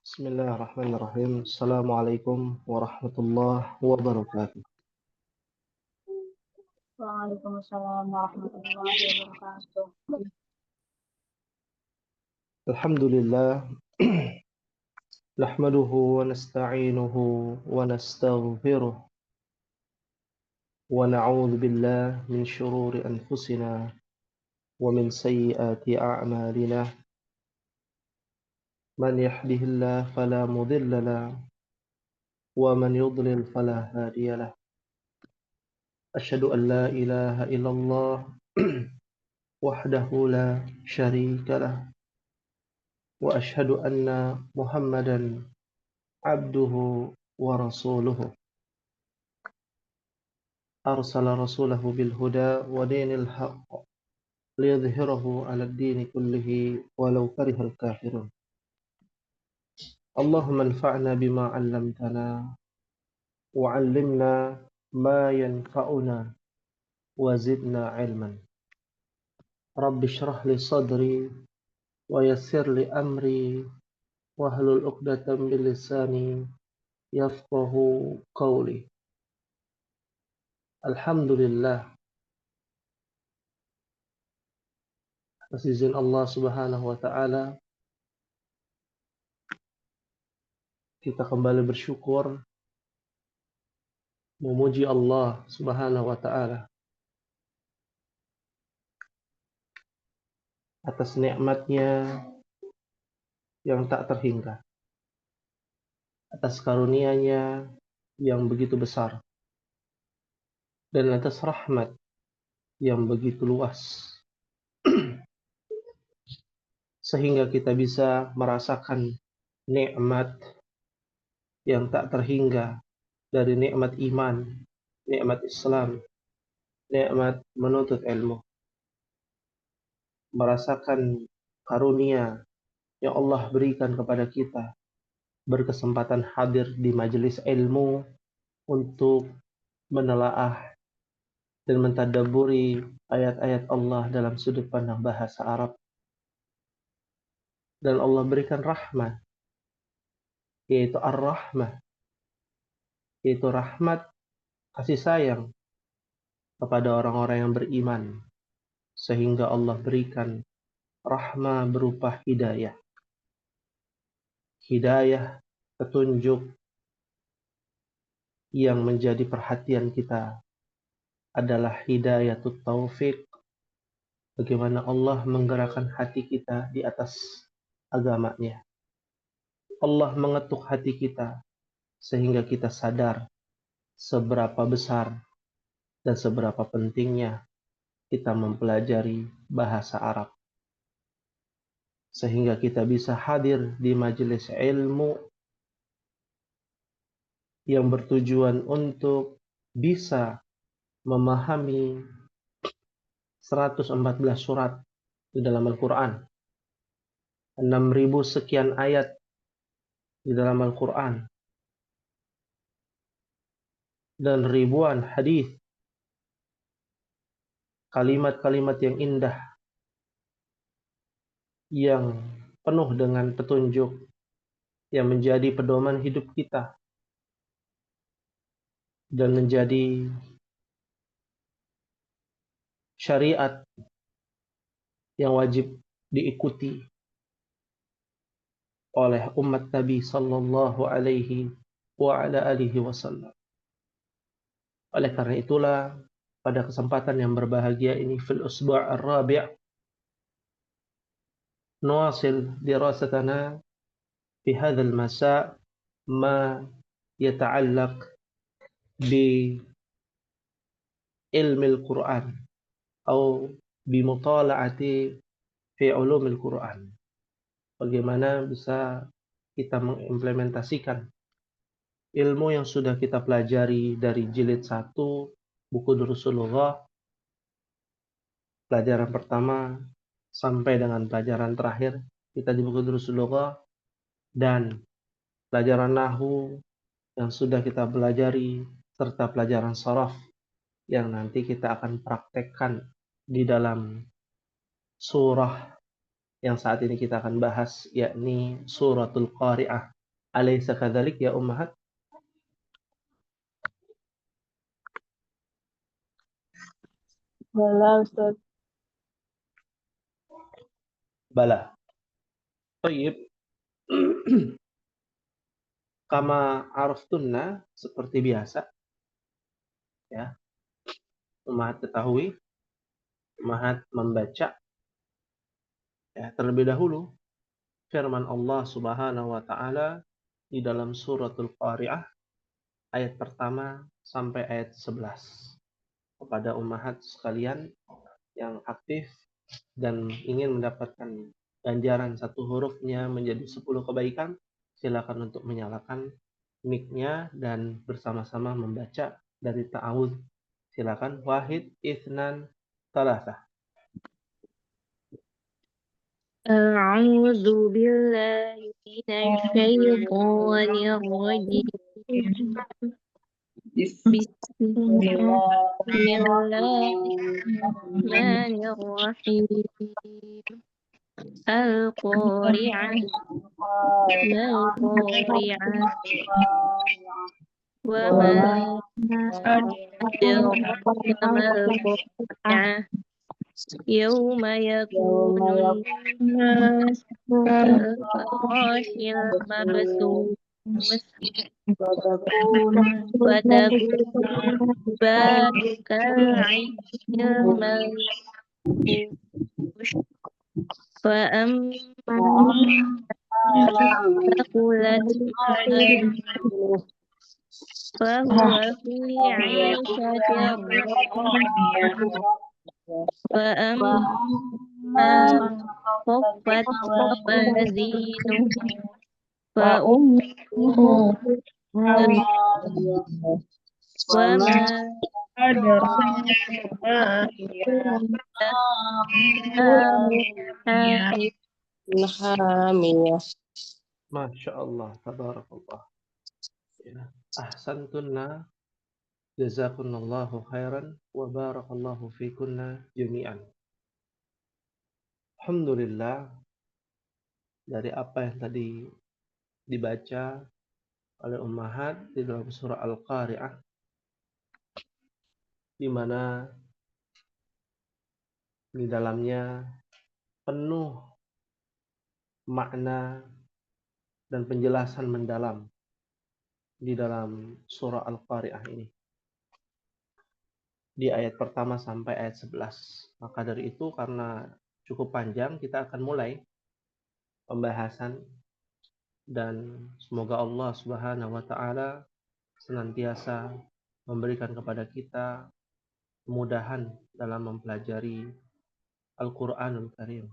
Bismillahirrahmanirrahim. Assalamualaikum warahmatullahi wabarakatuh. Waalaikumsalam warahmatullahi wabarakatuh. Alhamdulillah. Nahmaduhu wa nasta'inuhu wa nastaghfiruh. Wa na'udzu billahi min shururi anfusina wa min sayyiati a'malina. Man yahdihillahu fala mudilla lahu wa man yudlil fala hadiya lahu. Asyhadu an la ilaha illallah wahdahu la syarika lahu. وأشهد أن محمدا عبده ورسوله أرسل رسوله بالهدى ودين الحق ليظهره على الدين كله ولو كره الكافرون. اللهم انفعنا بما علمتنا وعلمنا ما ينفعنا وزدنا علما. رب اشرح لي صدري ويسر لي أمري واحلل عقدة من لساني يفقه قولي. Alhamdulillah, atas izin Allah Subhanahu wa taala kita kembali bersyukur memuji Allah Subhanahu wa taala atas nikmatnya yang tak terhingga, atas karunia-Nya yang begitu besar, dan atas rahmat yang begitu luas sehingga kita bisa merasakan nikmat yang tak terhingga dari nikmat iman, nikmat Islam, nikmat menuntut ilmu, merasakan karunia yang Allah berikan kepada kita, berkesempatan hadir di majelis ilmu untuk menelaah dan mentadabburi ayat-ayat Allah dalam sudut pandang bahasa Arab. Dan Allah berikan rahmat, yaitu ar-rahmah, yaitu rahmat kasih sayang kepada orang-orang yang beriman, sehingga Allah berikan rahmah berupa hidayah. Hidayah, petunjuk yang menjadi perhatian kita adalah hidayatut taufik, bagaimana Allah menggerakkan hati kita di atas agamanya. Allah mengetuk hati kita sehingga kita sadar seberapa besar dan seberapa pentingnya kita mempelajari bahasa Arab, sehingga kita bisa hadir di majelis ilmu yang bertujuan untuk bisa memahami 114 surat di dalam Al-Quran, 6.000 sekian ayat di dalam Al-Quran, dan ribuan hadis, kalimat-kalimat yang indah yang penuh dengan petunjuk yang menjadi pedoman hidup kita dan menjadi syariat yang wajib diikuti oleh umat Nabi sallallahu alaihi wa ala alihi wasallam. Oleh karena itulah, pada kesempatan yang berbahagia ini, fil usbu' ar-rabi' nuwasil dirasatana fi hadzal masa' ma yata'allaq bi ilmi al-Qur'an atau bi mutala'ati fi ulumil Qur'an. Bagaimana bisa kita mengimplementasikan ilmu yang sudah kita pelajari dari jilid 1 buku Durusul Lughah, pelajaran pertama sampai dengan pelajaran terakhir kita di buku Durusul Lughah, dan pelajaran nahwu yang sudah kita pelajari, serta pelajaran sharaf yang nanti kita akan praktekkan di dalam surah yang saat ini kita akan bahas, yakni suratul Qari'ah, Alaysa kadzalik ya ummahat? Bala Ustaz. Bala. Thayyib. Kama araftunna, seperti biasa ya. Ummahat ketahui, ummahat membaca ya terlebih dahulu firman Allah Subhanahu wa taala di dalam suratul Qari'ah ayat pertama sampai ayat 11. Kepada ummahat sekalian yang aktif dan ingin mendapatkan ganjaran satu hurufnya menjadi 10 kebaikan, silakan untuk menyalakan mic-nya dan bersama-sama membaca dari ta'awudz. Silakan. Wahid, itsnan, tsalatsa. أعوذ بالله من الشيطان الرجيم بسم الله الرحمن الرحيم القارعة ما القارعة وما أدراك ما القارعة يوم يكون الناس كالفراش المبثوث وتكون الجبال كالعهن المنفوش فأما من ثقلت موازينه فهو في عيشة راضية وأما من خفت موازينه فأمه هاوية وما أدراك ما هي حامية. Masya Allah, tabarakallah. Ya. Ahsantunna, jazakunallahu khairan, wa barakallahu fikunna jami'an. Alhamdulillah, dari apa yang tadi dibaca oleh ummahat di dalam surah Al-Qari'ah, di mana di dalamnya penuh makna dan penjelasan mendalam di dalam surah Al-Qari'ah ini. Di ayat pertama sampai ayat 11. Maka dari itu karena cukup panjang, kita akan mulai pembahasan dan semoga Allah Subhanahu wa taala senantiasa memberikan kepada kita kemudahan dalam mempelajari Al-Qur'anul Karim.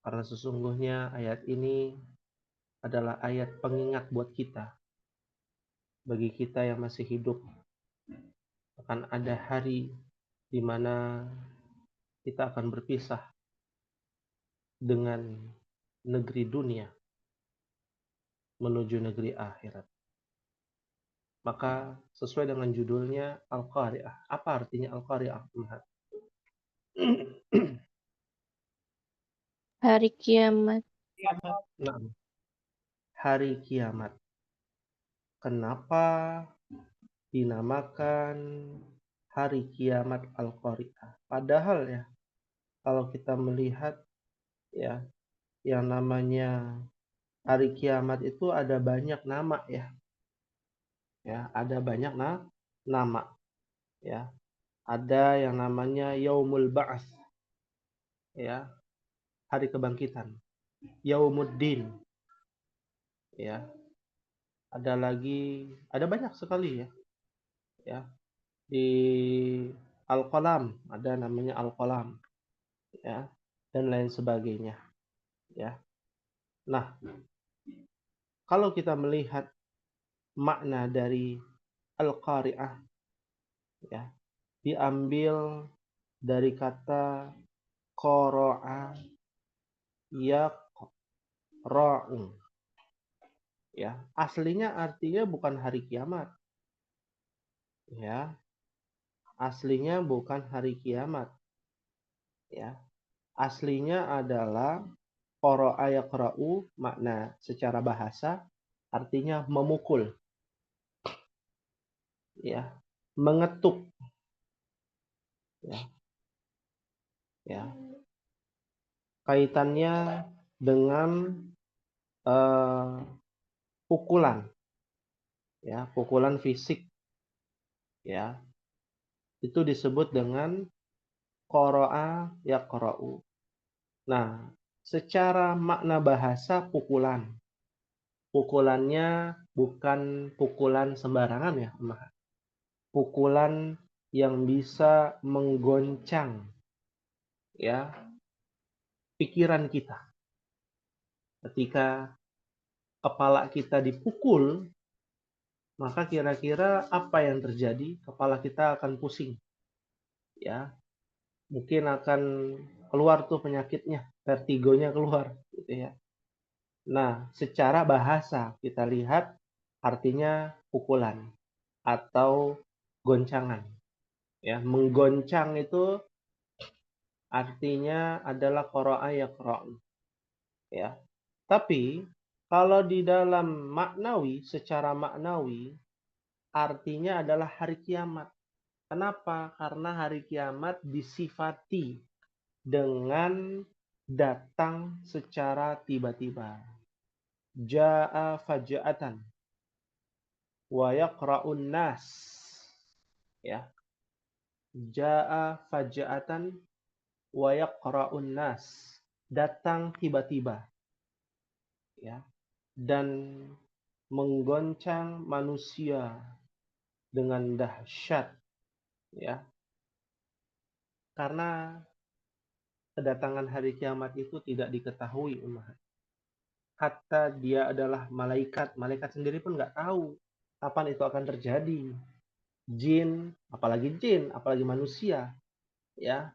Karena sesungguhnya ayat ini adalah ayat pengingat buat kita. Bagi kita yang masih hidup, akan ada hari di mana kita akan berpisah dengan negeri dunia menuju negeri akhirat. Maka sesuai dengan judulnya Al-Qari'ah. Apa artinya Al-Qari'ah? Hari kiamat. Nah, hari kiamat. Kenapa dinamakan hari kiamat Al-Qari'ah? Padahal ya, kalau kita melihat ya, yang namanya hari kiamat itu ada banyak nama ya. Ya, ada banyak nama ya. Ada yang namanya Yaumul Ba'ats ya, hari kebangkitan. Yaumuddin ya. Ada banyak sekali ya. Ya. Di Al-Qalam ada namanya Al-Qalam ya, dan lain sebagainya ya. Nah, kalau kita melihat makna dari Al-Qari'ah ya, diambil dari kata qara'a yaqra'u ya. Aslinya artinya bukan hari kiamat ya. Aslinya bukan hari kiamat ya. Aslinya adalah Qara'a yaqra'u makna secara bahasa artinya memukul, ya, mengetuk, ya, ya. Kaitannya dengan pukulan, ya, pukulan fisik, ya. Itu disebut dengan qara'a yaqra'u. Nah, secara makna bahasa pukulan. Pukulannya bukan pukulan sembarangan ya, pukulan yang bisa menggoncang ya pikiran kita. Ketika kepala kita dipukul, maka kira-kira apa yang terjadi? Kepala kita akan pusing. Ya, mungkin akan keluar tuh penyakitnya, vertigonya keluar gitu ya. Nah, secara bahasa kita lihat artinya pukulan atau goncangan. Ya, menggoncang itu artinya adalah qara'a yaqra'u. Ya. Tapi kalau di dalam maknawi, secara maknawi artinya adalah hari kiamat. Kenapa? Karena hari kiamat disifati dengan datang secara tiba-tiba. Ja'a faja'atan wa yaqra'un nas. Ya. Ja'a faja'atan wa yaqra'un nas. Datang tiba-tiba. Ya. Dan menggoncang manusia dengan dahsyat, ya, karena kedatangan hari kiamat itu tidak diketahui umat. Hatta dia adalah malaikat, malaikat sendiri pun nggak tahu kapan itu akan terjadi. Jin, apalagi manusia, ya,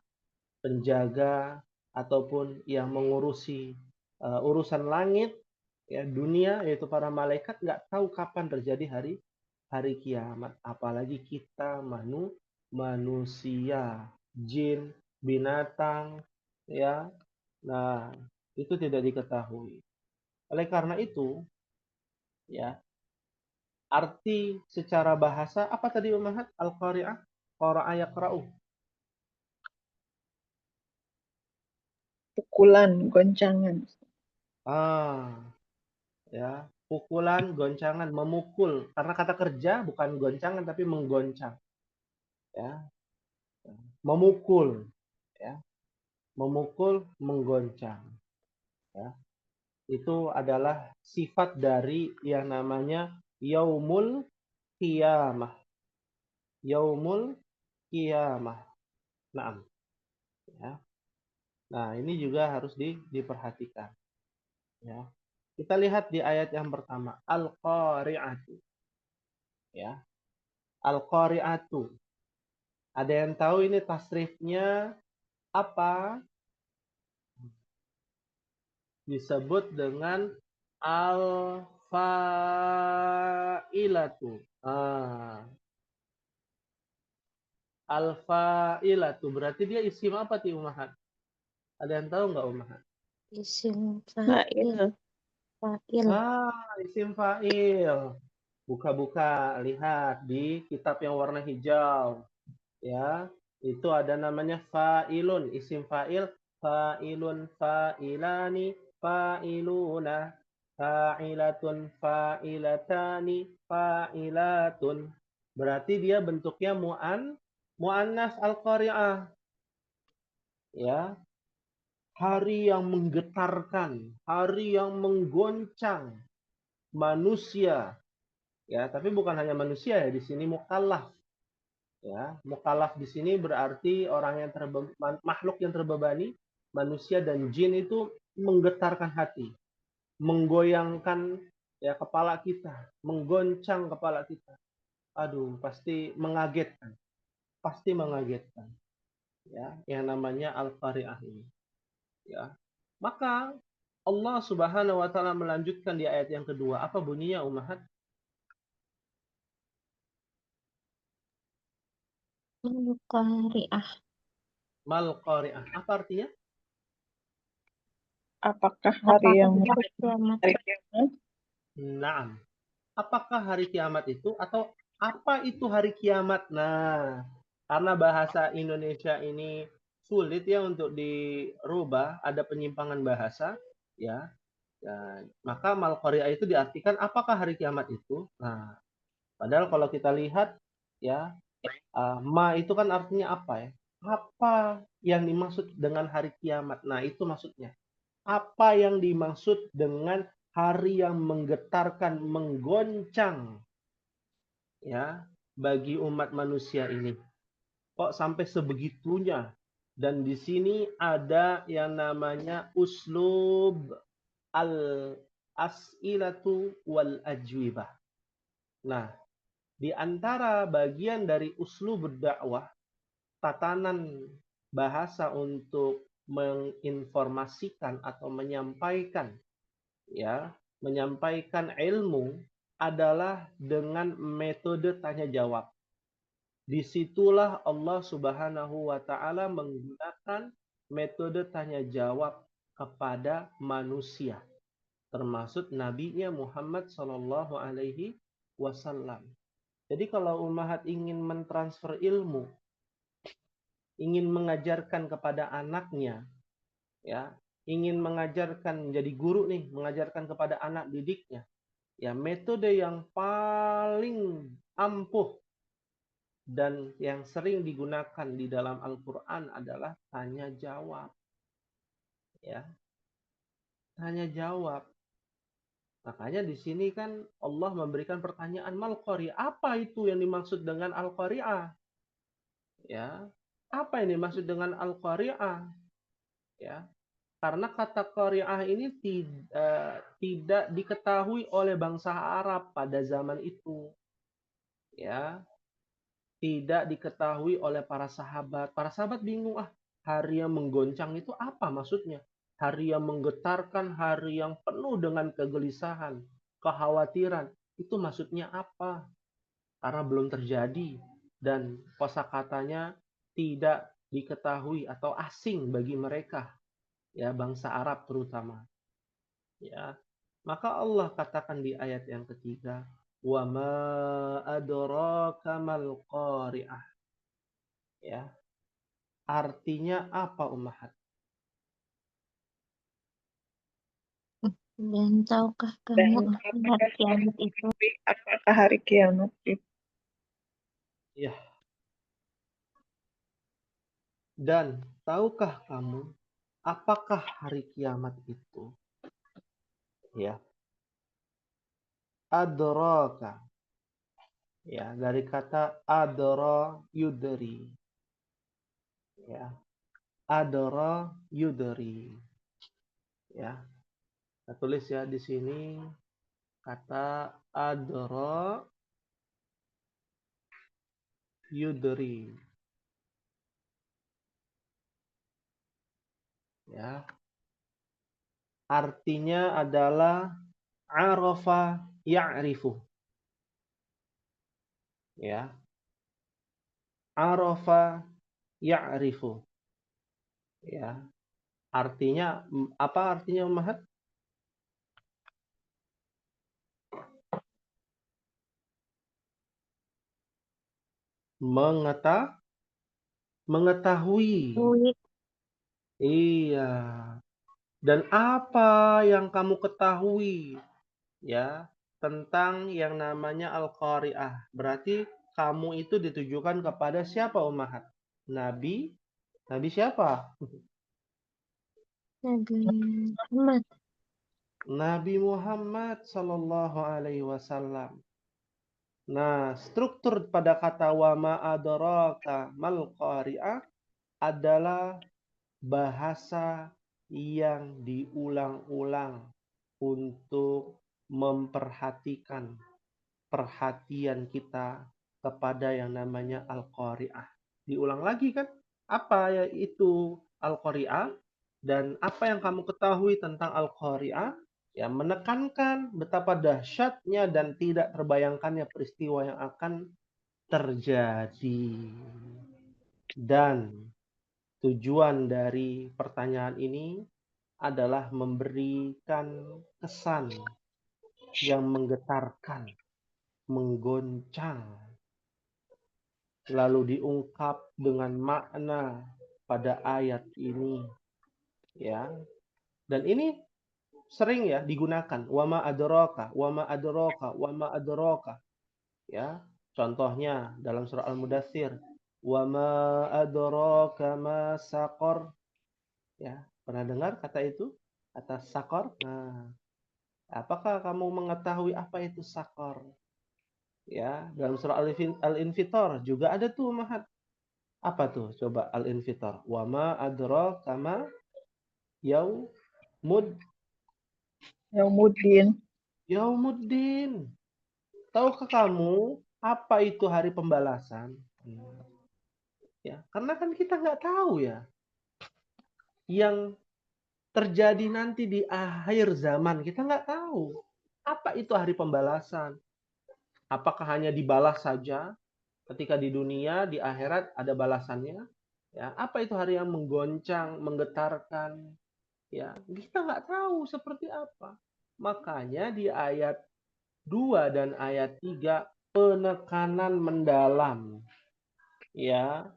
penjaga ataupun yang mengurusi urusan langit, ya, dunia, yaitu para malaikat nggak tahu kapan terjadi hari kiamat, apalagi kita manusia, jin, binatang, ya. Nah, itu tidak diketahui. Oleh karena itu, ya, arti secara bahasa apa tadi Umahat? Al-Qari'ah, qara'a yaqra'u. Pukulan, goncangan. Ya, pukulan, goncangan, memukul. Karena kata kerja bukan goncangan tapi menggoncang. Ya, memukul, ya. Memukul, menggoncang, ya. Itu adalah sifat dari yang namanya yaumul qiyamah. Yaumul qiyamah. Naam, ya. Nah, ini juga harus diperhatikan, ya. Kita lihat di ayat yang pertama, Al-Qari'atu, ya. Al-Qari'atu. Ada yang tahu ini tasrifnya apa? Disebut dengan al-fa'ilatu. Al-fa'ilatu. Berarti dia isim apa ti Umahat? Ada yang tahu nggak Umahat? Isim fa'il. Fa'il. Isim fa'il. Buka-buka, lihat di kitab yang warna hijau. Ya, itu ada namanya fa'ilun, isim fa'il, fa'ilun, fa'ilani, fa'iluna, fa'ilatun, fa'ilatani, fa'ilatun. Berarti dia bentuknya mu'annas al-qari'ah. Ya, hari yang menggetarkan, hari yang menggoncang manusia. Ya, tapi bukan hanya manusia ya, di sini mukallaf. Ya, mukallaf di sini berarti orang yang makhluk yang terbebani, manusia dan jin itu menggetarkan hati, menggoyangkan ya kepala kita, menggoncang kepala kita. Aduh, pasti mengagetkan. Pasti mengagetkan. Ya, yang namanya Al-Qari'ah ini. Ya. Maka Allah Subhanahu wa taala melanjutkan di ayat yang kedua. Apa bunyinya, Ummahat? Al-Qari'ah. Mal Qari'ah. Apa artinya? Apakah hari yang hari kiamat? hari kiamat? Naam. Apakah hari kiamat itu atau apa itu hari kiamat? Nah, karena bahasa Indonesia ini sulit ya untuk dirubah, ada penyimpangan bahasa, ya. Ya, maka mal-qari'ah itu diartikan apakah hari kiamat itu? Nah, padahal kalau kita lihat ya, ma itu kan artinya apa ya? Apa yang dimaksud dengan hari kiamat? Nah, itu maksudnya. Apa yang dimaksud dengan hari yang menggetarkan, menggoncang ya bagi umat manusia ini? Kok sampai sebegitunya? Dan di sini ada yang namanya uslub al-as'ilatu wal ajwibah. Nah, di antara bagian dari uslub berdakwah, tatanan bahasa untuk menginformasikan atau menyampaikan ilmu adalah dengan metode tanya jawab. Disitulah Allah Subhanahu wa Ta'ala menggunakan metode tanya jawab kepada manusia, termasuk nabinya Muhammad Sallallahu Alaihi Wasallam. Jadi kalau ummahat ingin mentransfer ilmu, ingin mengajarkan kepada anaknya, ya, ingin mengajarkan menjadi guru nih, mengajarkan kepada anak didiknya, ya metode yang paling ampuh dan yang sering digunakan di dalam Al-Quran adalah tanya jawab, ya, tanya jawab. Makanya di sini kan Allah memberikan pertanyaan mal-qari'ah, apa itu yang dimaksud dengan al-qari'ah? Ya, apa yang dimaksud dengan al-qari'ah? Ya, karena kata qari'ah ini tidak diketahui oleh bangsa Arab pada zaman itu. Ya, tidak diketahui oleh para sahabat. Para sahabat bingung, hari yang menggoncang itu apa maksudnya? Hari yang menggetarkan, hari yang penuh dengan kegelisahan, kekhawatiran. Itu maksudnya apa? Karena belum terjadi dan kosakatanya tidak diketahui atau asing bagi mereka, ya bangsa Arab terutama. Ya, maka Allah katakan di ayat yang ketiga, wa ma adraka mal qari'ah. Ya, artinya apa ummahat? Dan tahukah Dan kamu hari kiamat itu? apakah hari kiamat itu? Ya, dan tahukah kamu apakah hari kiamat itu? Ya, adraka. Ya, dari kata adra yudri. Ya, adra yudri. Ya, kita tulis ya di sini kata adra yudri. Ya, artinya adalah arafa ya'rifu. Ya, arafa ya'rifu. Ya, artinya apa artinya Mahat? Mengetahui. Iya. Dan apa yang kamu ketahui ya tentang yang namanya Al-Qari'ah? Berarti kamu itu ditujukan kepada siapa Ummahat? Nabi? Nabi siapa? Nabi Muhammad. Nabi Muhammad Sallallahu Alaihi Wasallam. Nah, struktur pada kata wa ma adraka mal qari'ah adalah bahasa yang diulang-ulang untuk memperhatikan perhatian kita kepada yang namanya Al-Qari'ah. Diulang lagi kan? Apa ya itu Al-Qari'ah? Dan apa yang kamu ketahui tentang Al-Qari'ah? Ya, menekankan betapa dahsyatnya dan tidak terbayangkannya peristiwa yang akan terjadi. Dan tujuan dari pertanyaan ini adalah memberikan kesan yang menggetarkan, menggoncang, lalu diungkap dengan makna pada ayat ini, ya. Dan ini sering ya digunakan, wama adraka, wama adraka, wama adraka, ya. Contohnya dalam surah Al-Mudaththir, wama adraka ma saqar, ya. Pernah dengar kata itu? Kata sakor? Nah, apakah kamu mengetahui apa itu sakor? Ya, dalam surah Al-Infitar juga ada tuh, Mahat. Apa tuh? Coba Al-Infitar. Wa ma adraka ma Yaumuddin. yaumuddin. Tahukah kamu apa itu hari pembalasan? Ya, karena kan kita nggak tahu ya. Yang terjadi nanti di akhir zaman, kita nggak tahu. Apa itu hari pembalasan? Apakah hanya dibalas saja ketika di dunia, di akhirat ada balasannya? Ya, apa itu hari yang menggoncang, menggetarkan? Ya, kita nggak tahu seperti apa. Makanya di ayat 2 dan ayat 3 penekanan mendalam. Ya,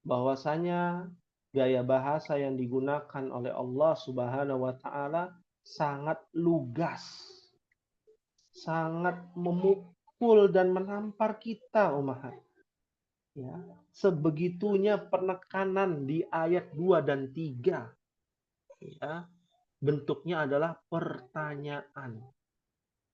bahwasanya gaya bahasa yang digunakan oleh Allah Subhanahu wa taala sangat lugas. Sangat memukul dan menampar kita, umat. Ya, sebegitunya penekanan di ayat 2 dan 3. Ya, bentuknya adalah pertanyaan.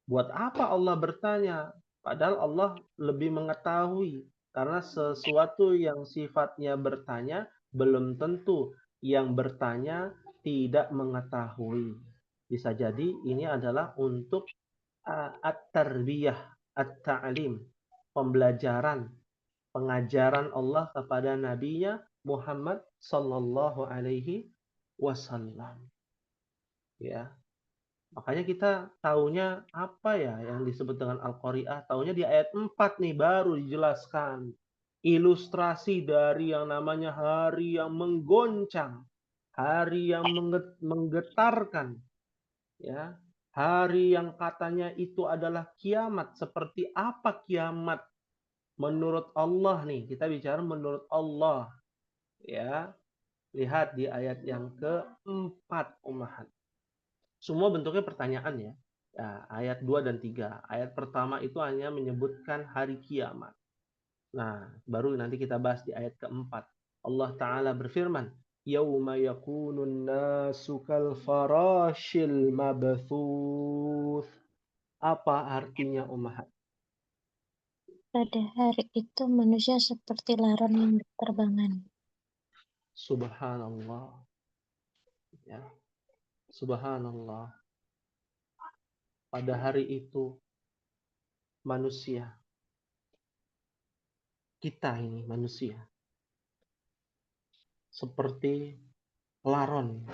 Buat apa Allah bertanya? Padahal Allah lebih mengetahui. Karena sesuatu yang sifatnya bertanya, belum tentu yang bertanya tidak mengetahui. Bisa jadi ini adalah untuk at-tarbiyah, at-ta'lim, pembelajaran, pengajaran Allah kepada Nabi-Nya Muhammad sallallahu alaihi wasallam. Ya. Makanya kita taunya apa ya yang disebut dengan Al-Qari'ah? Taunya di ayat 4 nih baru dijelaskan. Ilustrasi dari yang namanya hari yang menggoncang, hari yang menggetarkan, ya. Hari yang katanya itu adalah kiamat. Seperti apa kiamat menurut Allah nih? Kita bicara menurut Allah, ya. Lihat di ayat yang keempat, Ummahat. Semua bentuknya pertanyaan ya. Ya, ayat 2 dan 3. Ayat pertama itu hanya menyebutkan hari kiamat. Nah, baru nanti kita bahas di ayat keempat. Allah Ta'ala berfirman, Yauma yakunun nasu kal farashil mabthuth. Apa artinya, Ummahat? Pada hari itu manusia seperti laron yang berterbangan. Subhanallah. Ya. Subhanallah. Pada hari itu manusia, kita ini manusia, seperti laron.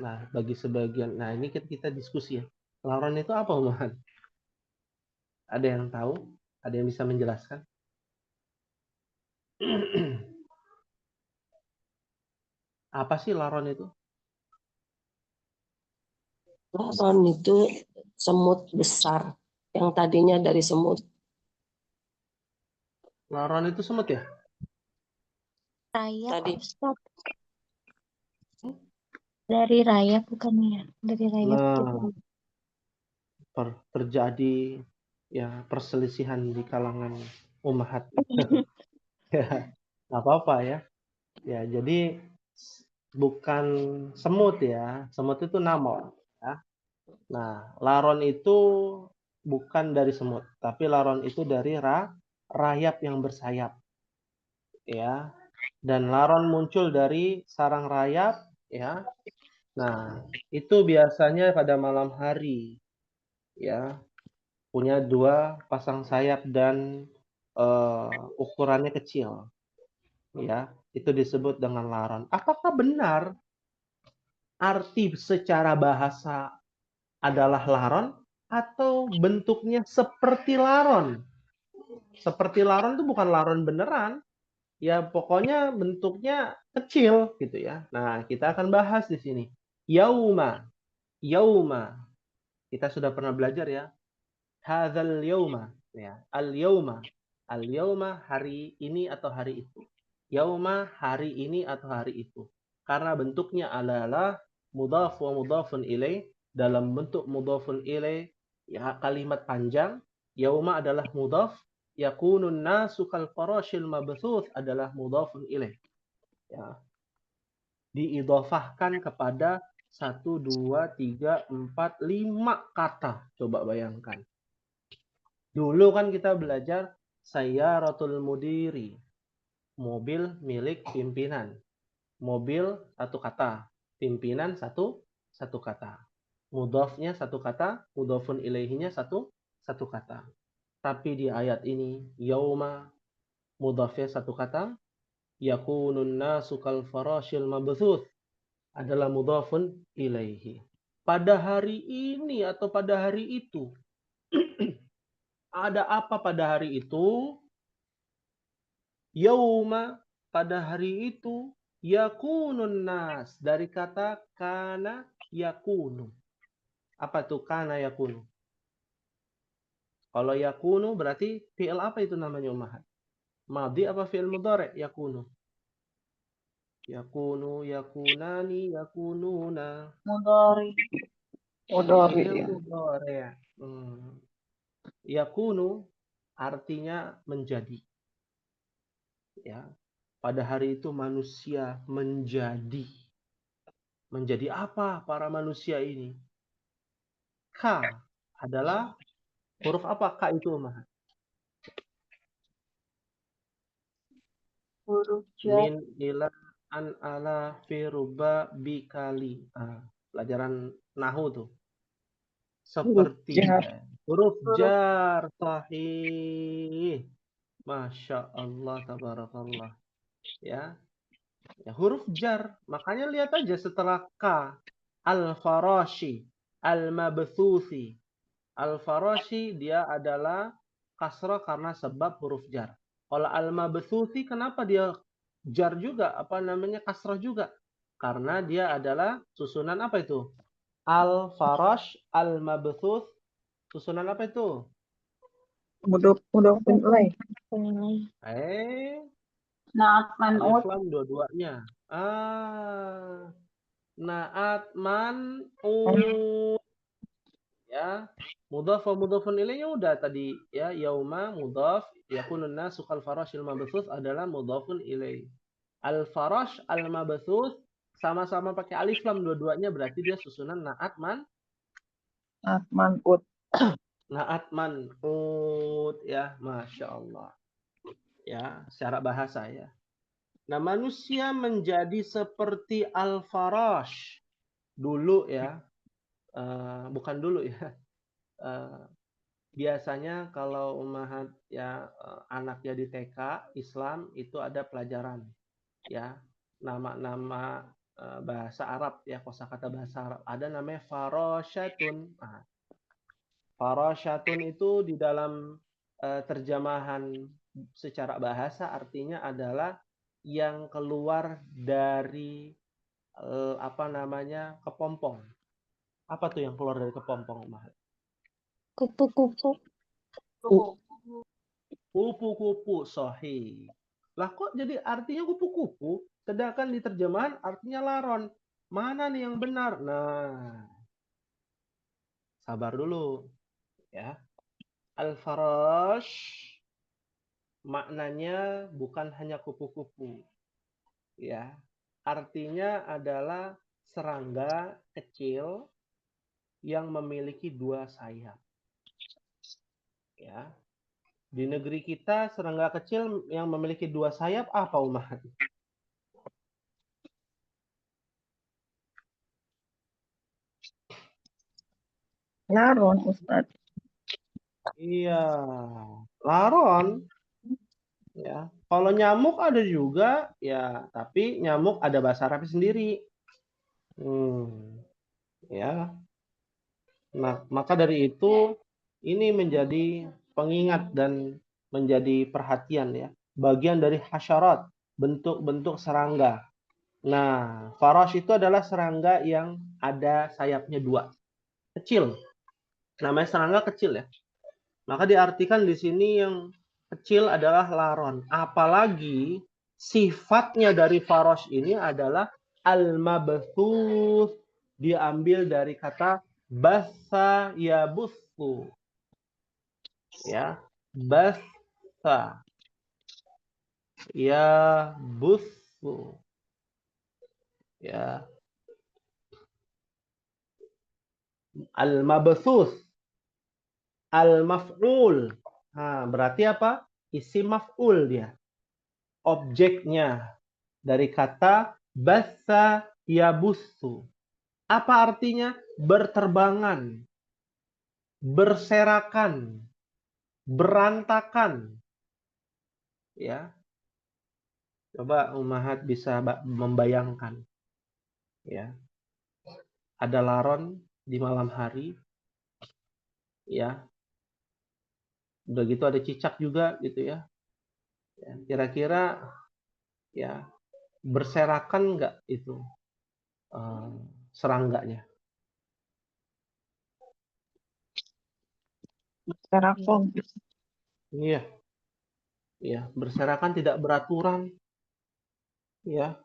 Nah, bagi sebagian, nah ini kita diskusi ya. Laron itu apa, Umahan? Ada yang tahu? Ada yang bisa menjelaskan? Apa sih laron itu? Laron itu semut besar yang tadinya dari semut. Laron itu semut ya? Rayap, Tadi. Ustaz. Dari rayap bukan ya? Dari rayap Nah, itu. terjadi ya perselisihan di kalangan umahat. Ya, nggak apa-apa ya. Ya, jadi bukan semut ya. Semut itu namor. Ya. Nah, laron itu bukan dari semut, tapi laron itu dari rayap yang bersayap. Ya. Dan laron muncul dari sarang rayap, ya. Nah, itu biasanya pada malam hari, ya. Punya dua pasang sayap dan ukurannya kecil, ya. Itu disebut dengan laron. Apakah benar arti secara bahasa adalah laron atau bentuknya seperti laron? Seperti laron itu bukan laron beneran. Ya pokoknya bentuknya kecil gitu ya. Nah, kita akan bahas di sini. Yauma, yauma. Kita sudah pernah belajar ya. Hadzal yauma, ya. Al-yauma. Al-yauma hari ini atau hari itu. Yauma hari ini atau hari itu. Karena bentuknya adalah mudhaf wa mudhafun ilaih, dalam bentuk mudhafun ilaih, ya, kalimat panjang. Yauma adalah mudhaf, yakunun nasu kal farashil mabthuth adalah mudhafun ilaih. Ya. Diidhofahkan kepada 1, 2, 3, 4, 5 kata. Coba bayangkan. Dulu kan kita belajar sayyaratul mudiri, mobil milik pimpinan. Mobil satu kata, pimpinan satu kata. Mudhafnya satu kata, mudhafun ilaihinya satu kata. Tapi di ayat ini yauma mudhafnya satu kata, yakunun nasu kal farashil mabthuth adalah mudhafun ilaihi. Pada hari ini atau pada hari itu. Ada apa pada hari itu? Yauma, pada hari itu. Yakunun nas, dari kata kana yakunu. Apa tuh kana yakunu? Kalau yakunu berarti fi'il apa itu namanya Ummahat? Madhi apa fi'il mudhari' yakunu? Yakunu, yakunani, yakununa. Mudhari. Mudhari Fi'il ya. mudhari'. Yakunu artinya menjadi. Ya. Pada hari itu manusia menjadi. Menjadi apa para manusia ini? K adalah huruf apa K itu, Ummahat? Huruf jar. Min ila an ala fi ruba bikali. Pelajaran nahu tuh. Seperti jar. huruf jar, sahih. Masya Allah, tabarakallah. Ya, huruf jar. Makanya lihat aja setelah K. Al-farashi, al-mabthuthi. Al-farashi dia adalah kasrah karena sebab huruf jar. Kalau al-mabthuthi kenapa dia jar juga? Apa namanya kasrah juga? Karena dia adalah susunan apa itu? Al-farash, al-mabthuth. Susunan apa itu? Mudhafun ilaih. Naat man'ut. Alif lam dua-duanya. Naat man'ut. Ya, mudhaf wa mudhafun ilaihnya udah tadi ya, yauma mudhaf, yakunun nasu kal farashil mabthuth adalah mudhafun ilaih. Al farash al mabthuth sama-sama pakai alif lam dua-duanya, berarti dia susunan naat Man'ut. naat man'ut ya, Masya Allah. Ya, secara bahasa ya. Nah, manusia menjadi seperti al farash dulu ya. Bukan dulu ya. Biasanya kalau Ummahat ya, anaknya di TK Islam itu ada pelajaran ya, nama-nama bahasa Arab ya, kosakata bahasa Arab. Ada namanya farasyatun. Farasyatun itu di dalam terjemahan secara bahasa artinya adalah yang keluar dari apa namanya kepompong. Apa tuh yang keluar dari kepompong, Ummahat? Kupu-kupu. Kupu-kupu, sahih. Lah kok jadi artinya kupu-kupu, sedangkan di terjemahan artinya laron. Mana nih yang benar? Nah, sabar dulu ya. Al-farash maknanya bukan hanya kupu-kupu. Ya. Artinya adalah serangga kecil yang memiliki 2 sayap. Ya. Di negeri kita serangga kecil yang memiliki 2 sayap apa, Ummahat? Laron, Ustaz. Iya, laron. Ya, kalau nyamuk ada juga, ya, tapi nyamuk ada bahasa Arab sendiri. Ya. Nah, maka dari itu ini menjadi pengingat dan menjadi perhatian ya. Bagian dari hasyarat, bentuk-bentuk serangga. Nah, farash itu adalah serangga yang ada sayapnya 2. Kecil. Namanya serangga kecil ya. Maka diartikan di sini yang kecil adalah laron. Apalagi sifatnya dari farash ini adalah al-mabthuth. Diambil dari kata basa yabuthu. Ya, basa yabuthu. Ya, al-mabthuth, al-maf'ul. Nah, berarti apa? Isim maf'ul dia. Objeknya dari kata basa yabuthu. Apa artinya? Berterbangan, berserakan, berantakan. Ya, coba Ummahat bisa membayangkan. Ya, ada laron di malam hari. Ya, udah gitu ada cicak juga gitu ya. Kira-kira ya berserakan nggak itu serangganya? Berserakan. Iya, ya berserakan tidak beraturan, ya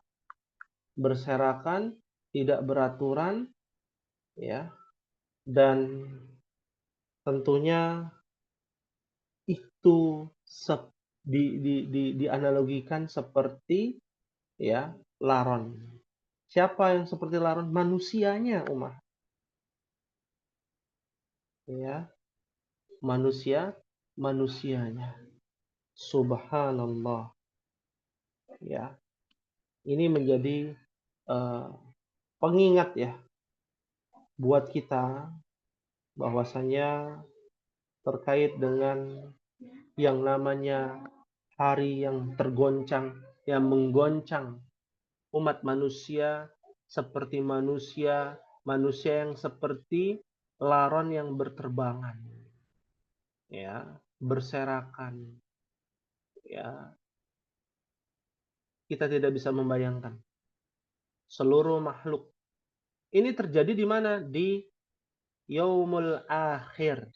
berserakan tidak beraturan, ya dan tentunya itu dianalogikan seperti ya laron. Siapa yang seperti laron? Manusianya, Umar. Ya, manusianya. Subhanallah. Ya, ini menjadi pengingat ya buat kita bahwasanya terkait dengan yang namanya hari yang tergoncang, yang menggoncang umat manusia seperti manusia yang seperti laron yang berterbangan, ya, berserakan, ya. Kita tidak bisa membayangkan seluruh makhluk. Ini terjadi di mana? Di yaumul akhir.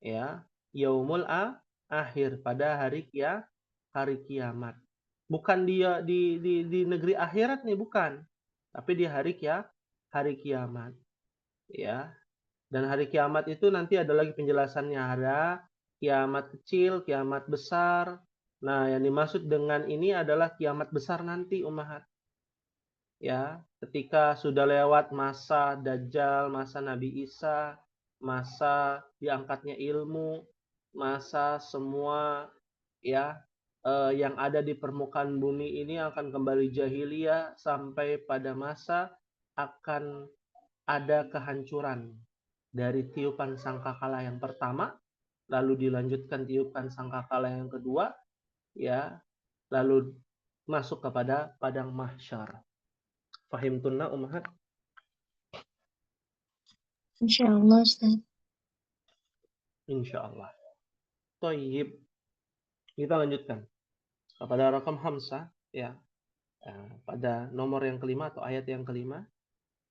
Ya, yaumul akhir pada hari kiamat. Bukan dia di negeri akhirat nih, bukan. Tapi di hari kiamat. Ya. Dan hari kiamat itu nanti ada lagi penjelasannya, ada kiamat kecil, kiamat besar. Nah, yang dimaksud dengan ini adalah kiamat besar nanti, Ummahat. Ya, ketika sudah lewat masa Dajjal, masa Nabi Isa, masa diangkatnya ilmu, masa semua ya yang ada di permukaan bumi ini akan kembali jahiliyah sampai pada masa akan ada kehancuran dari tiupan sangkakala yang pertama, lalu dilanjutkan tiupan sangkakala yang kedua, ya, lalu masuk kepada padang mahsyar. Fahim tunna Ummahat? Insyaallah Ustaz. Insyaallah. Toyib. Kita lanjutkan kepada rakam Hamzah, ya. Pada nomor yang kelima atau ayat yang kelima,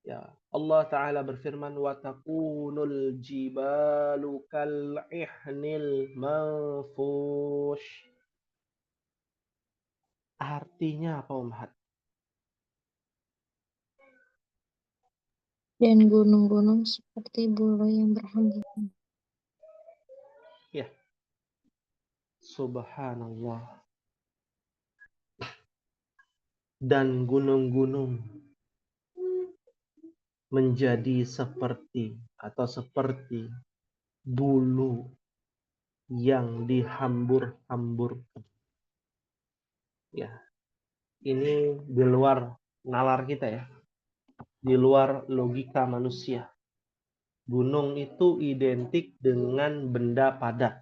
ya, Allah Ta'ala berfirman, wa takunul jibalu kal ihnil manfush. Artinya apa, Ummahat? Dan gunung-gunung seperti bulu yang berhamburan. Ya, subhanallah. Dan gunung-gunung menjadi seperti bulu yang dihambur-hamburkan. Ya, ini di luar nalar kita ya, di luar logika manusia. Gunung itu identik dengan benda padat,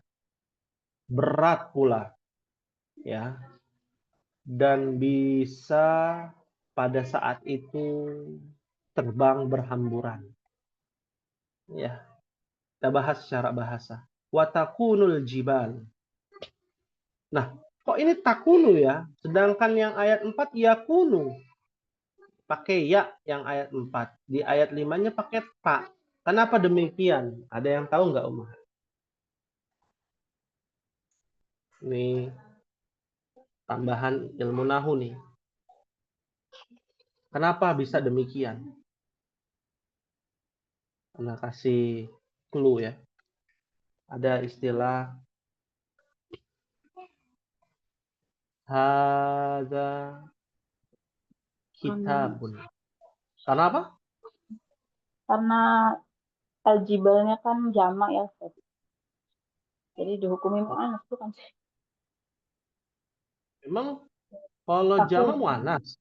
berat pula, ya, dan bisa pada saat itu terbang berhamburan. Ya, kita bahas secara bahasa. Watakunul jibal. Nah, Kok ini takunu ya? Sedangkan yang ayat 4 yakunu. Pakai ya yang ayat 4. Di ayat 5-nya pakai ta. Kenapa demikian? Ada yang tahu nggak, Umar? Nih, tambahan ilmu nahu nih. Kenapa bisa demikian? Nah, kasih clue ya. Ada istilah hadza kitabun. Karena apa? Karena aljibalnya kan jamak ya, Ustaz. Jadi dihukumi mu'annas tuh kan. Memang kalau Taksir jama muannas.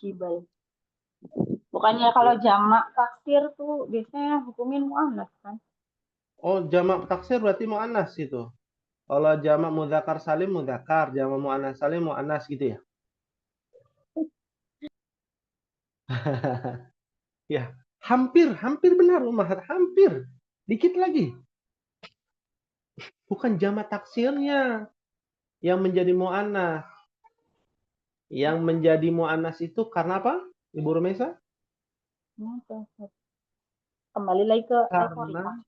jibal. Bukannya kalau jamak taksir tuh biasanya hukumin mu'annas kan. Oh, jamak taksir berarti muannas itu. Kalau jamak mudzakkar salim mudzakkar, jamak muannas salim muannas gitu ya. Ya, hampir benar Umar, hampir. Dikit lagi. Bukan jamak taksirnya yang menjadi muannas. Yang menjadi muannas itu karena apa? Ibu Rumesa? Kenapa, Ustaz? Kembali lagi ke Karena Al-Qur'an.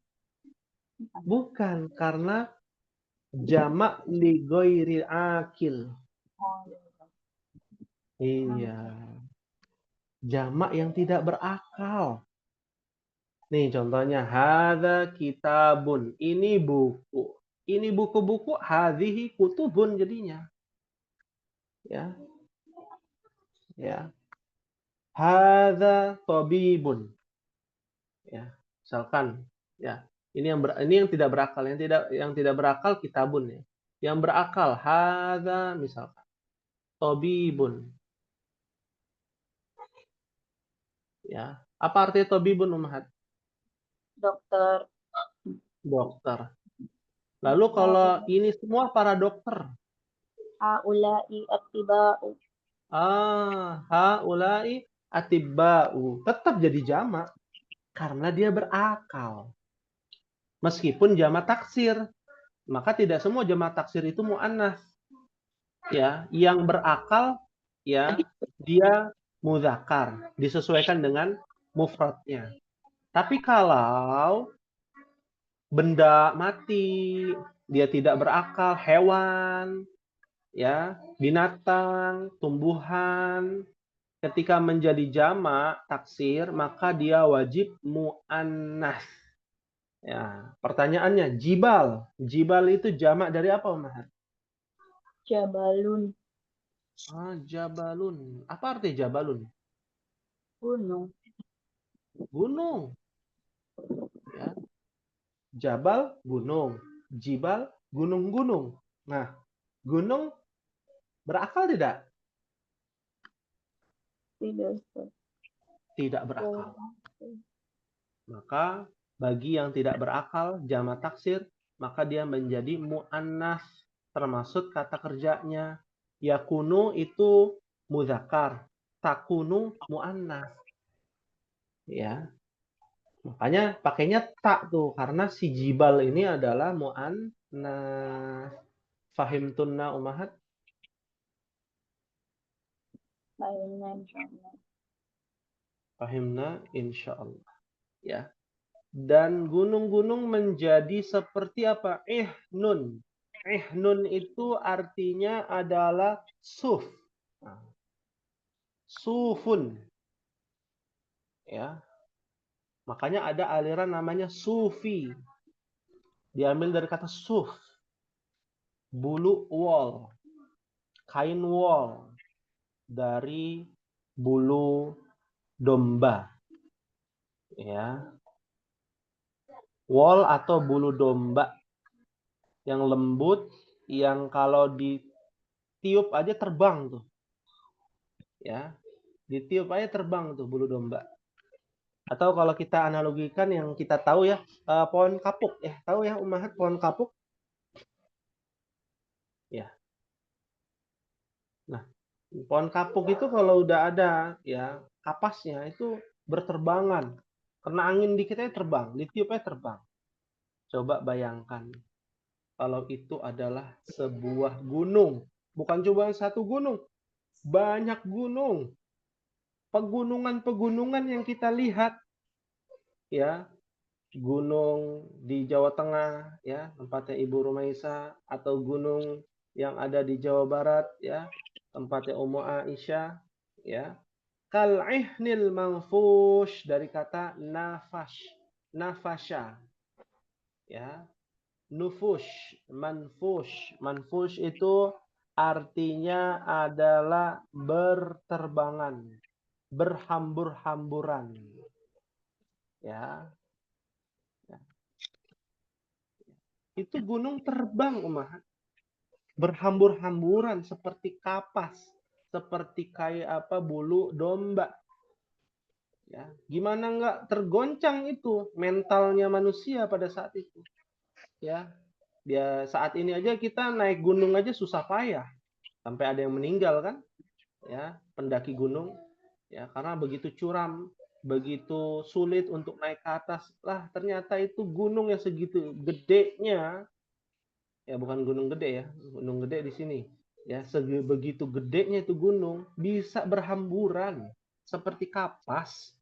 bukan karena jamak li ghairi akil. Oh, Iya. Jamak yang tidak berakal. Nih contohnya hadza kitabun. Ini buku. Ini buku-buku, hadhihi kutubun jadinya. Ya. Ya. Hadza tabibun. Ya. Misalkan ya. Ini yang tidak berakal, yang tidak berakal kitabun ya. Yang berakal hadza misalkan tabibun. Ya. Apa arti tabibun Ummahat? dokter. Dokter. Lalu kalau ini semua para dokter. Haula'i attiba'u. Haulai atibba'u. Tetap jadi jamak karena dia berakal. Meskipun jamak taksir, maka tidak semua jamak taksir itu muannas. Ya, yang berakal ya dia mudzakkar, disesuaikan dengan mufradnya. Tapi kalau benda mati, dia tidak berakal, hewan, ya, binatang, tumbuhan, ketika menjadi jamak taksir, maka dia wajib muannas. Ya, pertanyaannya jibal. Jibal itu jamak dari apa, Umar? Jabalun. Jabalun. Apa arti jabalun? Gunung. Gunung. Ya. Jabal gunung. Jibal gunung-gunung. Nah, gunung berakal tidak? Tidak, Ustaz. Tidak berakal. Maka bagi yang tidak berakal, jamak taksir, maka dia menjadi muannas, termasuk kata kerjanya. Yakunu itu mudzakkar, takunu muannas. Ya. Makanya pakainya tak tuh karena si jibal ini adalah muannas. Fahimtunna umahat? Lainnya insyaallah. Fahimna insyaallah. Ya. Dan gunung-gunung menjadi seperti apa? Ihnun. Ihnun itu artinya adalah suf. Nah, sufun. Ya. Makanya ada aliran namanya sufi. Diambil dari kata suf. Bulu wol. Kain wol. Dari bulu domba. Ya. Wol atau bulu domba yang lembut, yang kalau ditiup aja terbang tuh. Ya. Ditiup aja terbang tuh bulu domba. Atau kalau kita analogikan yang kita tahu ya, pohon kapuk ya. Tahu ya Ummahat pohon kapuk? Ya. Nah, pohon kapuk itu kalau udah ada ya kapasnya itu berterbangan. Kena angin dikit aja terbang, ditiup aja terbang. Coba bayangkan. kalau itu adalah sebuah gunung. Bukan cuma satu gunung, banyak gunung. Pegunungan-pegunungan yang kita lihat, ya, gunung di Jawa Tengah, ya, tempatnya Ibu Rumaisa, atau gunung yang ada di Jawa Barat, ya, tempatnya Ummu Aisyah, ya. Kal'ihnil manfush, dari kata nafash, nafasha, ya. Nufush, manfush itu artinya adalah berterbangan, berhambur-hamburan, ya. Itu gunung terbang, Umar, berhambur-hamburan seperti kapas, seperti kayak apa, bulu domba. Ya, gimana nggak tergoncang itu mentalnya manusia pada saat itu? Ya, dia saat ini aja kita naik gunung aja susah payah, sampai ada yang meninggal kan? Ya, pendaki gunung, ya, karena begitu curam, begitu sulit untuk naik ke atas. Lah, ternyata itu gunung yang segitu gedenya, ya, bukan gunung gede ya, gunung gede di sini. Ya, begitu gedenya itu gunung bisa berhamburan seperti kapas.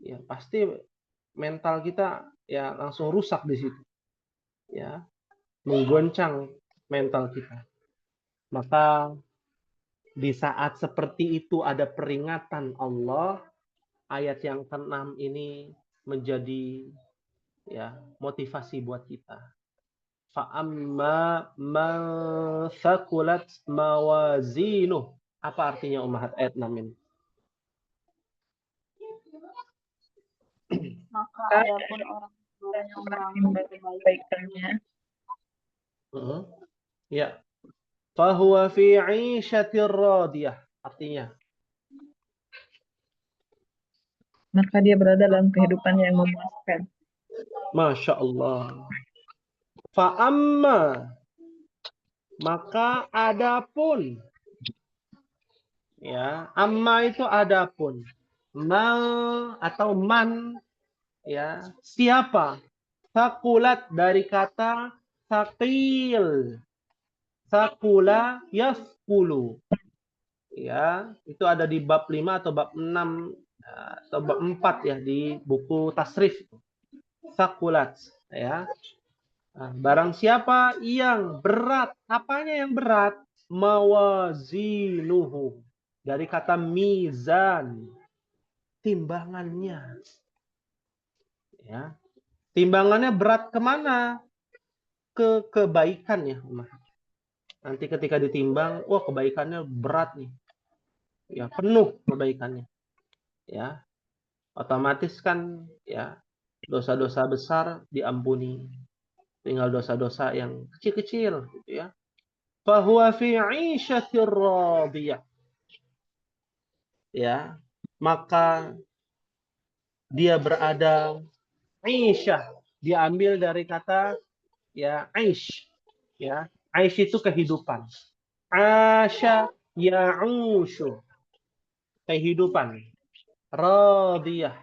Ya, pasti mental kita ya langsung rusak di situ. Ya, menggoncang mental kita. Maka di saat seperti itu ada peringatan Allah, ayat yang ke-6 ini menjadi ya motivasi buat kita. Fa'amma man thaqulat mawazinuh. Apa artinya Ummahat ayat 6 ini? Maka adapun orang yang membangun kebaikannya, Ya. Fahuwa fi 'ishatir radiyah. Artinya, maka dia berada dalam kehidupan yang memuaskan. Masya Allah. Fa'amma, maka adapun, ya, amma itu adapun, mal atau man, ya, siapa? Sakulat dari kata sakil, sakula yaskulu, ya, itu ada di bab 5 atau bab 6 atau bab 4 ya di buku tasrif. Sakulat, ya. Nah, barang siapa yang berat, apanya yang berat? Mawazinuhu, dari kata mizan, timbangannya. Ya, timbangannya berat kemana? Ke kebaikan ya, Umar. Nanti ketika ditimbang, wah kebaikannya berat nih, ya penuh kebaikannya, ya otomatis kan ya dosa-dosa besar diampuni, tinggal dosa-dosa yang kecil-kecil, gitu ya. Fahuwa fi 'ishatir radiyah. Ya, maka dia berada 'isyah, diambil dari kata ya 'aish, ya. 'Aish itu kehidupan. 'asya ya'ushu, kehidupan. Radiyah,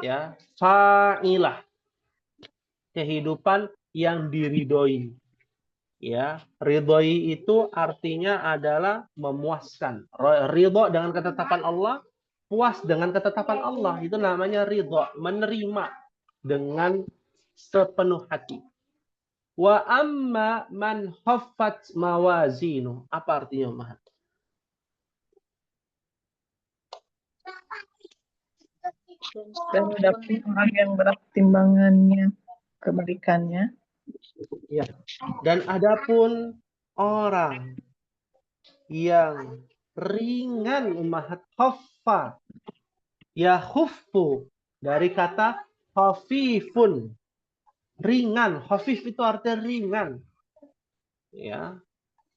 ya, fa'ilah, kehidupan yang diridhoi. Ya, ridhoi itu artinya adalah memuaskan. Ridho dengan ketetapan Allah, puas dengan ketetapan Allah, itu namanya ridho, menerima dengan sepenuh hati. Wa amma man khaffat mawazinu. Apa artinya, Mahat? Dan adapun orang yang berat timbangannya, kebalikannya, Ya. Dan adapun orang yang ringan, Mahat, khaffa, ya khuffu, dari kata khafifun, ringan. Khafif itu artinya ringan. Ya.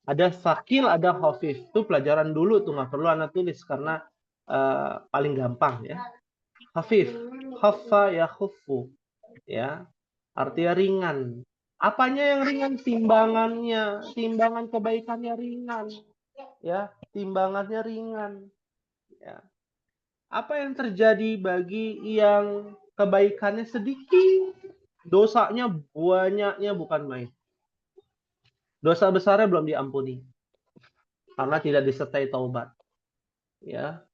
Ada sakil, ada khafif. Itu pelajaran dulu tuh, nggak perlu anak tulis karena paling gampang ya. Khafif, khaffa ya khuffu. Ya. Artinya ringan. Apanya yang ringan? Timbangannya. Timbangan kebaikannya ringan. Ya, timbangannya ringan. Ya. Apa yang terjadi bagi yang kebaikannya sedikit? Dosanya banyaknya bukan main. Dosa besarnya belum diampuni karena tidak disertai taubat. Ya.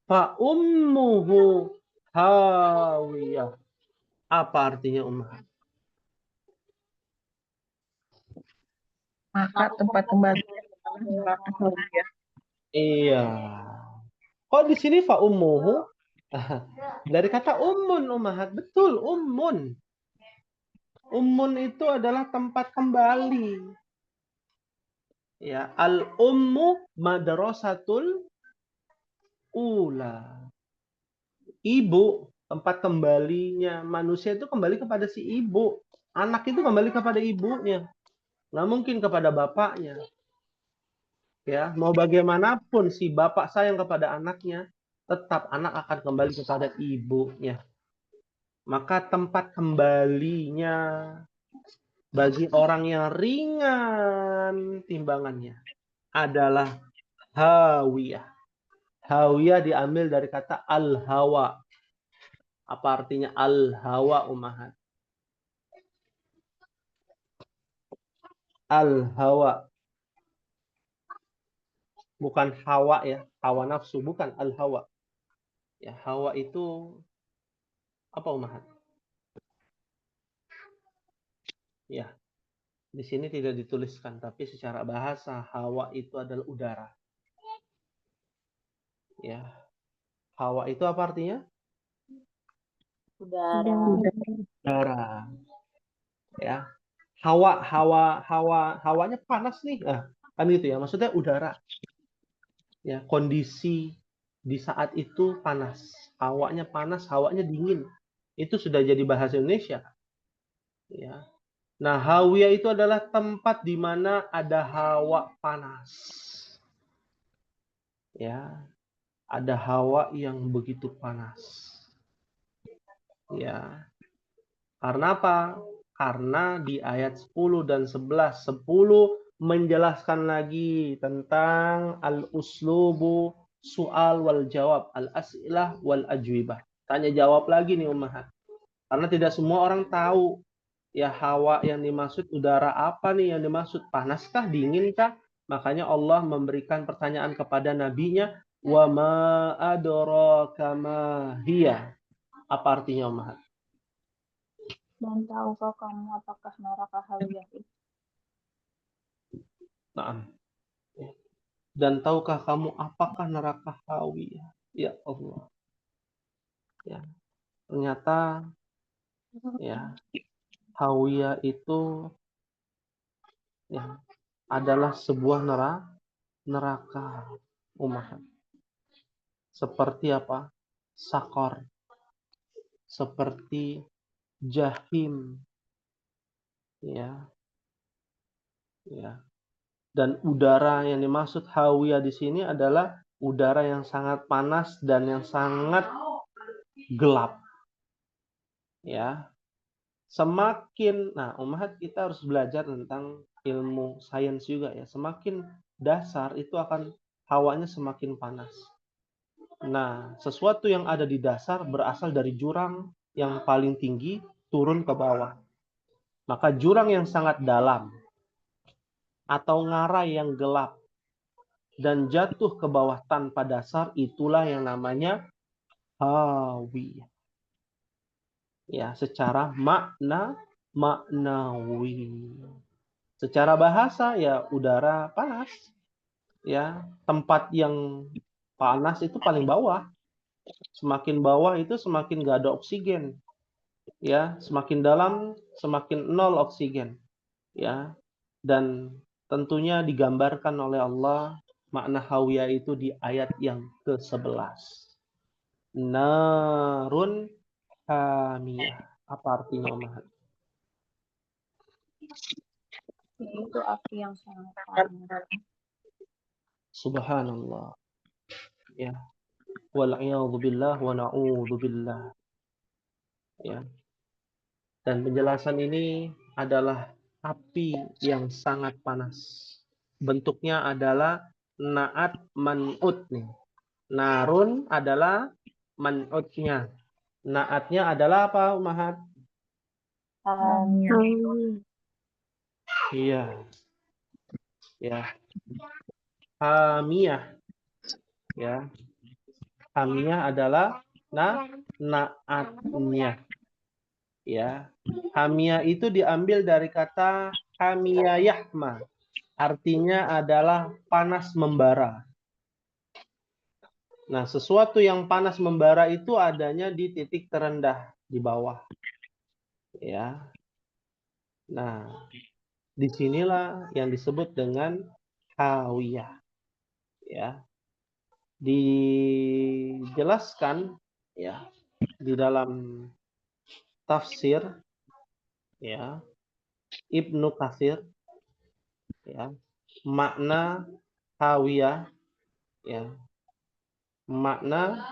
Fa ummuhu hawiyah. Apa artinya ummahat? Maka tempat kembali adalah neraka Hawiyah. Iya. Kok di sini fa ummuhu? Dari kata ummun ummahat. Betul, ummun. Ummun itu adalah tempat kembali. Ya, al ummu madrasatul ula. Ibu, tempat kembalinya manusia itu kembali kepada si ibu. Anak itu kembali kepada ibunya. Nggak mungkin kepada bapaknya. Ya, mau bagaimanapun si bapak sayang kepada anaknya, tetap anak akan kembali kepada ibunya. Maka tempat kembalinya bagi orang yang ringan timbangannya adalah hawiyah. Hawiyah diambil dari kata al-hawa. Apa artinya al-hawa ummahat? Al-hawa. Bukan hawa ya, hawa nafsu, bukan al-hawa. Ya, hawa itu apa ummahat? Ya, di sini tidak dituliskan, tapi secara bahasa hawa itu adalah udara. Ya, hawa itu apa artinya? Udara. Udara. Ya, hawanya panas nih. Nah, kan gitu ya, maksudnya udara. Ya, kondisi di saat itu panas, hawanya panas, hawanya dingin. Itu sudah jadi bahasa Indonesia. Ya. Nah, hawiyah itu adalah tempat di mana ada hawa panas. Ya, ada hawa yang begitu panas. Ya. Karena apa? Karena di ayat 10 dan 11, 10 menjelaskan lagi tentang al-uslubu soal wal jawab, al-as'ilah wal ajwibah. Tanya jawab lagi nih ummahat. Karena tidak semua orang tahu ya hawa yang dimaksud udara apa nih yang dimaksud, panaskah, dinginkah? Makanya Allah memberikan pertanyaan kepada nabinya, wa ma adraka ma hiya. Apa artinya ummahat? Dan tahukah kamu apakah neraka Hawiyah itu? Nah, dan tahukah kamu apakah neraka hawiyah? Ya Allah. Ya, ternyata ya hawiyah itu ya adalah sebuah neraka umat. Seperti apa? Sakor. Seperti jahim. Ya. Ya. Dan udara yang dimaksud hawiyah di sini adalah udara yang sangat panas dan yang sangat gelap. Ya. Semakin, nah umat kita harus belajar tentang ilmu sains juga ya. Semakin dasar itu akan hawanya semakin panas. Nah, sesuatu yang ada di dasar berasal dari jurang yang paling tinggi turun ke bawah. Maka jurang yang sangat dalam atau ngarai yang gelap dan jatuh ke bawah tanpa dasar, itulah yang namanya hawiyah. Ya, secara maknawi. Secara bahasa ya udara panas. Ya, tempat yang panas itu paling bawah. Semakin bawah itu semakin nggak ada oksigen. Ya, semakin dalam semakin nol oksigen. Ya. Dan tentunya digambarkan oleh Allah makna hawiyah itu di ayat yang ke-11. Narun hamiyah. Apa artinya umat? Itu api yang sangat panas. Subhanallah. Ya. Wal'iyadhu billah wa na'udhu billah. Ya. Dan penjelasan ini adalah api yang sangat panas. Bentuknya adalah naat man'ut nih. Narun adalah man'utnya. Naatnya adalah apa, umahat? Hamiyah. Iya, ya. Hamiyah, ya. Hamiyah adalah naatnya, ya. Hamiyah itu diambil dari kata hamiyah yahma, artinya adalah panas membara. Nah, sesuatu yang panas membara itu adanya di titik terendah di bawah, ya. Nah, disinilah yang disebut dengan hawiyah, ya. Dijelaskan, ya, di dalam tafsir, ya, Ibnu Katsir, ya, makna hawiyah, ya, makna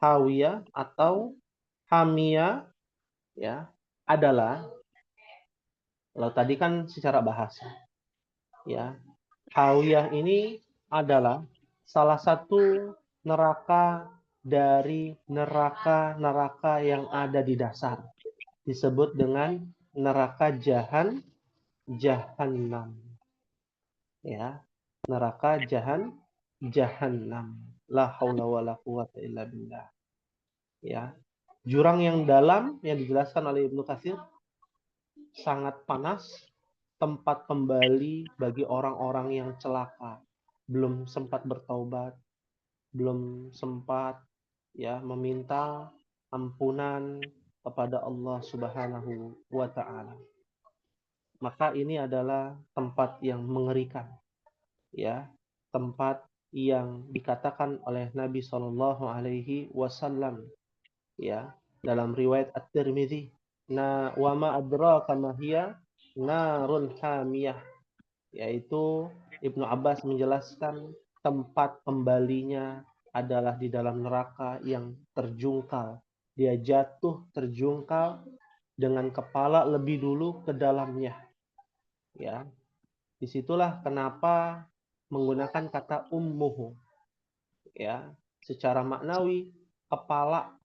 hawiyah atau hamiyah, ya, adalah, kalau tadi kan secara bahasa, ya, hawiyah ini adalah salah satu neraka dari neraka-neraka yang ada di dasar, disebut dengan neraka Jahannam, ya, neraka Jahannam. La haula wala quwata illa billah. Ya, jurang yang dalam yang dijelaskan oleh Ibnu Katsir, sangat panas, tempat kembali bagi orang-orang yang celaka, belum sempat bertaubat, belum sempat, ya, meminta ampunan kepada Allah Subhanahu wa taala. Maka ini adalah tempat yang mengerikan, ya, tempat yang dikatakan oleh Nabi Shallallahu alaihi wasallam, ya, dalam riwayat At-Tirmidzi, wa ma adraka ma hiya narun hamiyah, yaitu Ibnu Abbas menjelaskan tempat kembalinya adalah di dalam neraka yang terjungkal. Dia jatuh terjungkal dengan kepala lebih dulu ke dalamnya, ya. Disitulah kenapa menggunakan kata ummuhu, ya, secara maknawi kepala,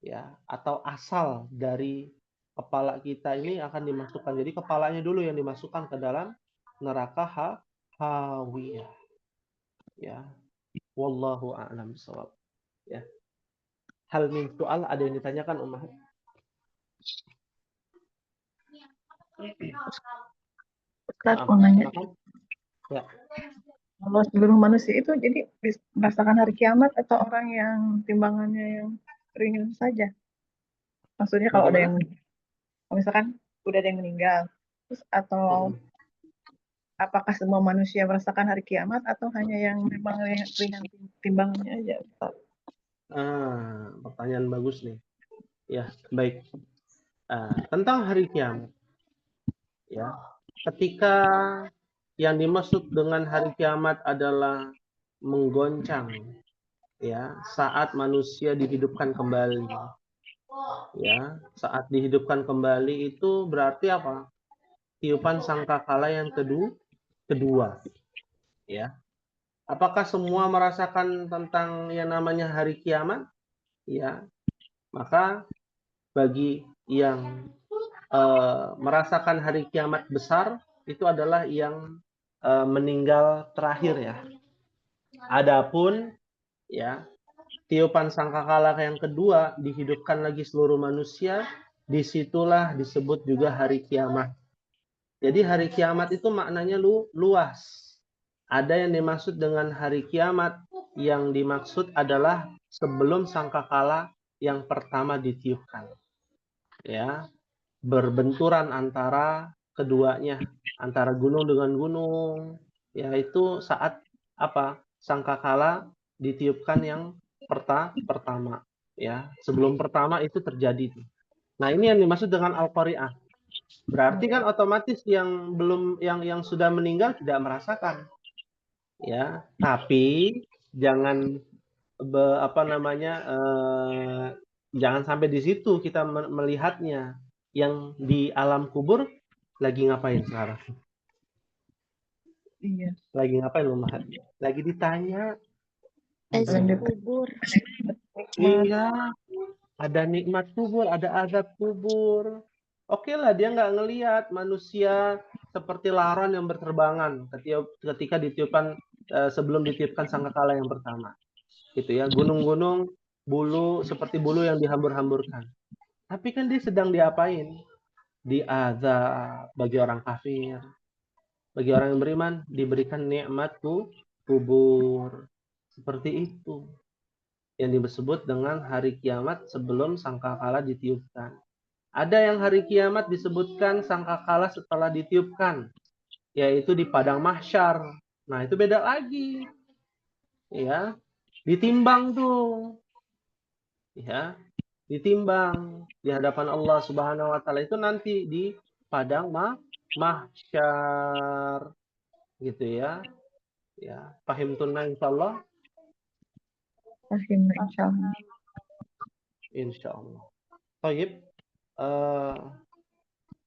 ya, atau asal dari kepala kita ini akan dimasukkan. Jadi kepalanya dulu yang dimasukkan ke dalam neraka hawiyah, ya. Wallahu a'lam bishawab, ya. Hal min soal, ada yang ditanyakan Ummah? Ustaz mau nanya, Ya. kalau seluruh manusia itu jadi merasakan hari kiamat atau orang yang timbangannya yang ringan saja? Maksudnya kalau ada yang, kalau misalkan udah ada yang meninggal, terus atau apakah semua manusia merasakan hari kiamat atau hanya yang memang ringan timbangannya aja, Ustaz? Pertanyaan bagus nih. Ya, baik. Tentang hari kiamat, ya. Ketika yang dimaksud dengan hari kiamat adalah menggoncang, ya, saat manusia dihidupkan kembali. Ya, saat dihidupkan kembali itu berarti apa? Tiupan sangkakala yang kedua, ya. Apakah semua merasakan tentang yang namanya hari kiamat? Ya, maka bagi yang merasakan hari kiamat besar itu adalah yang meninggal terakhir, ya. Adapun, ya, tiupan sangkakala yang kedua, dihidupkan lagi seluruh manusia, disitulah disebut juga hari kiamat. Jadi hari kiamat itu maknanya luas. Ada yang dimaksud dengan hari kiamat, yang dimaksud adalah sebelum sangkakala yang pertama ditiupkan, ya, berbenturan antara keduanya, antara gunung dengan gunung, yaitu saat apa? Sangkakala ditiupkan yang pertama, ya. Sebelum pertama itu terjadi. Nah, ini yang dimaksud dengan al-qari'ah. Berarti kan otomatis yang belum, yang sudah meninggal tidak merasakan, ya. Tapi jangan jangan sampai di situ kita melihatnya. Yang di alam kubur lagi ngapain sekarang? Iya. Lagi ngapain lu, Mahat? Lagi ditanya. Azab kubur. Iya. Ada nikmat kubur, ada azab kubur. Oke lah, dia nggak ngelihat manusia seperti laron yang berterbangan ketika ditiupkan sebelum ditiupkan sangkakala yang pertama, gitu ya. Gunung-gunung seperti bulu yang dihambur-hamburkan. Tapi kan dia sedang diapain? Diazab bagi orang kafir. Bagi orang yang beriman diberikan nikmat kubur. Seperti itu yang disebut dengan hari kiamat sebelum sangkakala ditiupkan. Ada yang hari kiamat disebutkan sangkakala setelah ditiupkan, yaitu di padang mahsyar. Nah, itu beda lagi. Ya, ditimbang tuh. Ya, ditimbang di hadapan Allah Subhanahu wa taala itu nanti di padang mahsyar. Gitu ya. Ya, paham tunna insyaallah. Insyaallah. Insyaallah. Baik.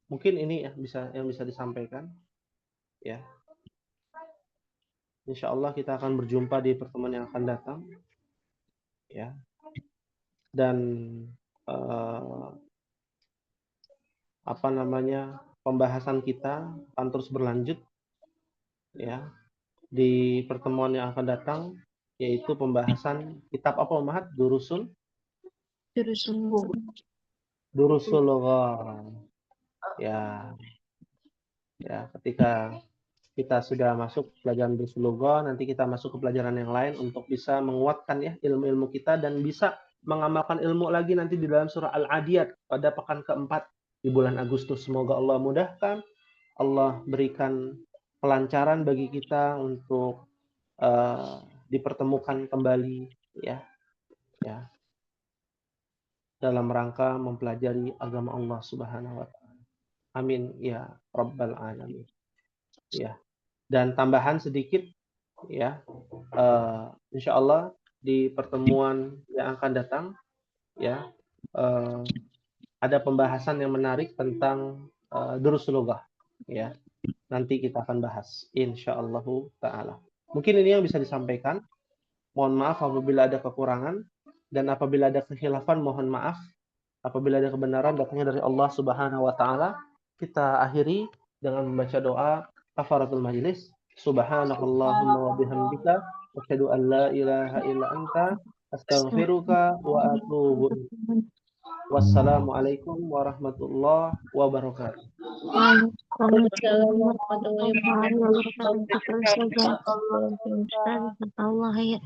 Mungkin ini ya yang bisa disampaikan. Ya. Insya Allah kita akan berjumpa di pertemuan yang akan datang, ya. Dan pembahasan kita akan terus berlanjut, ya, di pertemuan yang akan datang, yaitu pembahasan kitab apa, Mahat? Durusul Lughah. Ya, ketika kita sudah masuk pelajaran Durusul Lughah, nanti kita masuk ke pelajaran yang lain untuk bisa menguatkan ya ilmu-ilmu kita dan bisa mengamalkan ilmu lagi nanti di dalam surah Al-Adiyat pada pekan keempat di bulan Agustus. Semoga Allah mudahkan, Allah berikan kelancaran bagi kita untuk dipertemukan kembali ya dalam rangka mempelajari agama Allah Subhanahu wa taala. Amin ya rabbal alamin. Ya. Dan tambahan sedikit ya, insya Allah di pertemuan yang akan datang ya ada pembahasan yang menarik tentang Durusul Lughah ya. Nanti kita akan bahas insyaallah taala. Mungkin ini yang bisa disampaikan. Mohon maaf apabila ada kekurangan dan apabila ada kekhilafan mohon maaf. Apabila ada kebenaran datangnya dari Allah Subhanahu wa taala. Kita akhiri dengan membaca doa kafaratul majlis. Subhanakallahumma wa bihamdika asyhadu an la ilaha illa anta astaghfiruka wa atubu ilaik. Wassalamualaikum warahmatullahi wabarakatuh. Waalaikumsalam warahmatullahi wabarakatuh. Allah ya.